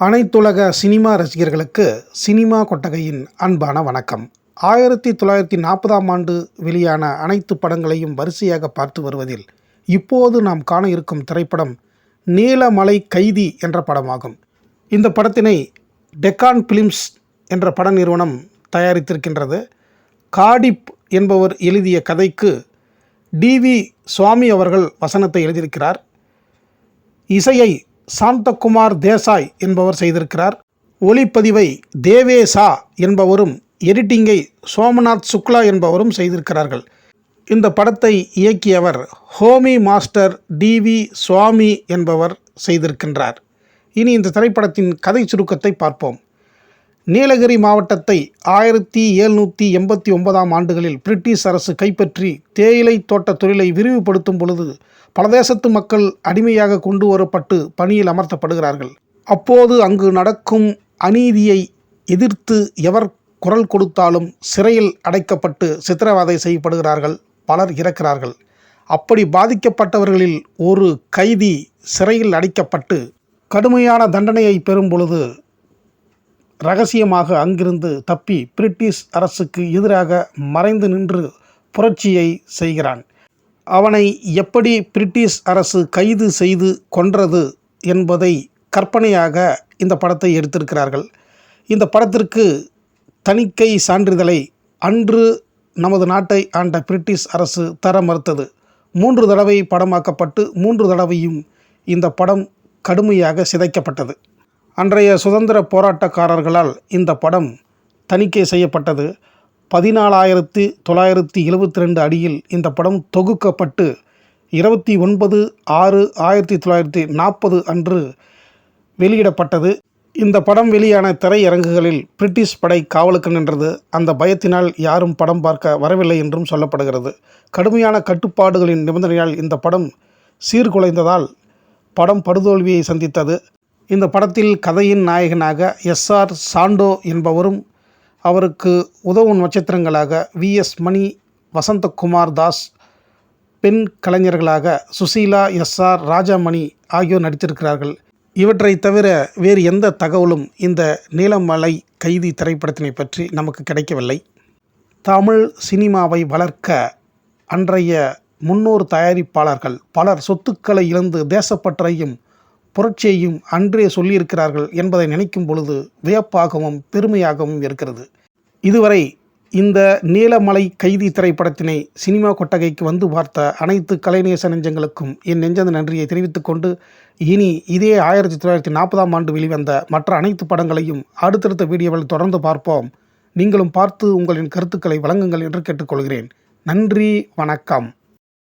அனைத்துலக சினிமா ரசிகர்களுக்கு சினிமா கொட்டகையின் அன்பான வணக்கம். 1940ஆம் ஆண்டு வெளியான அனைத்து படங்களையும் வரிசையாக பார்த்து வருவதில் இப்போது நாம் காண இருக்கும் திரைப்படம் நீலமலை கைதி என்ற படமாகும். இந்த படத்தினை டெக்கான் பிலிம்ஸ் என்ற பட நிறுவனம் தயாரித்திருக்கின்றது. காடிப் என்பவர் எழுதிய கதைக்கு டி.வி. சுவாமி அவர்கள் வசனத்தை எழுதியிருக்கிறார். இசையை சாந்தகுமார் தேசாய் என்பவர் செய்திருக்கிறார். ஒளிப்பதிவை தேவேசா என்பவரும் எடிட்டிங்கை சோமநாத் சுக்லா என்பவரும் செய்திருக்கிறார்கள். இந்த படத்தை இயக்கியவர் ஹோமி மாஸ்டர் டி.வி. சுவாமி என்பவர் செய்திருக்கின்றார். இனி இந்த திரைப்படத்தின் கதை சுருக்கத்தை பார்ப்போம். நீலகிரி மாவட்டத்தை 1789ஆம் ஆண்டுகளில் பிரிட்டிஷ் அரசு கைப்பற்றி தேயிலை தோட்ட தொழிலை விரிவுபடுத்தும் பொழுது பல தேசத்து மக்கள் அடிமையாக கொண்டு வரப்பட்டு பணியில் அமர்த்தப்படுகிறார்கள். அப்போது அங்கு நடக்கும் அநீதியை எதிர்த்து எவர் குரல் கொடுத்தாலும் சிறையில் அடைக்கப்பட்டு சித்திரவதை செய்யப்படுகிறார்கள். பலர் இறக்கிறார்கள். அப்படி பாதிக்கப்பட்டவர்களில் ஒரு கைதி சிறையில் அடைக்கப்பட்டு கடுமையான தண்டனையை பெறும் பொழுது இரகசியமாக அங்கிருந்து தப்பி பிரிட்டிஷ் அரசுக்கு எதிராக மறைந்து நின்று புரட்சியை செய்கிறான். அவனை எப்படி பிரிட்டிஷ் அரசு கைது செய்து கொன்றது என்பதை கற்பனையாக இந்த படத்தை எடுத்திருக்கிறார்கள். இந்த படத்திற்கு தணிக்கை சான்றிதழை அன்று நமது நாட்டை ஆண்ட பிரிட்டிஷ் அரசு தர மறுத்தது. 3 தடவை படமாக்கப்பட்டு 3 தடவையும் இந்த படம் கடுமையாக சிதைக்கப்பட்டது. அன்றைய சுதந்திர போராட்டக்காரர்களால் இந்த படம் தணிக்கை செய்யப்பட்டது. 14,972 அடியில் இந்த படம் தொகுக்கப்பட்டு 29/6/1940 அன்று வெளியிடப்பட்டது. இந்த படம் வெளியான திரையரங்குகளில் பிரிட்டிஷ் படை காவலுக்கு நின்றது. அந்த பயத்தினால் யாரும் படம் பார்க்க வரவில்லை என்றும் சொல்லப்படுகிறது. கடுமையான கட்டுப்பாடுகளின் நிபந்தனையால் இந்த படம் சீர்குலைந்ததால் படம் படுதோல்வியை சந்தித்தது. இந்த படத்தில் கதையின் நாயகனாக எஸ்.ஆர். சாண்டோ என்பவரும் அவருக்கு உதவும் நட்சத்திரங்களாக வி.எஸ். மணி, வசந்தகுமார் தாஸ், பெண் கலைஞர்களாக சுசீலா, எஸ்.ஆர். ராஜாமணி ஆகியோர் நடித்திருக்கிறார்கள். இவற்றை தவிர வேறு எந்த தகவலும் இந்த நீலமலை கைதி திரைப்படத்தினை பற்றி நமக்கு கிடைக்கவில்லை. தமிழ் சினிமாவை வளர்க்க அன்றைய முன்னோர் தயாரிப்பாளர்கள் பலர் சொத்துக்களை இழந்து தேசப்பற்றையும் புரட்சியையும் அன்றே சொல்லியிருக்கிறார்கள் என்பதை நினைக்கும் பொழுது வியப்பாகவும் பெருமையாகவும் இருக்கிறது. இதுவரை இந்த நீலமலை கைதி திரைப்படத்தினை சினிமா கொட்டகைக்கு வந்து பார்த்த அனைத்து கலைநேச நெஞ்சங்களுக்கும் என் நெஞ்சந்த நன்றியை தெரிவித்துக் கொண்டு, இனி இதே 1940ஆம் ஆண்டு வெளிவந்த மற்ற அனைத்து படங்களையும் அடுத்தடுத்த வீடியோவில் தொடர்ந்து பார்ப்போம். நீங்களும் பார்த்து உங்களின் கருத்துக்களை வழங்குங்கள் என்று கேட்டுக்கொள்கிறேன். நன்றி, வணக்கம்.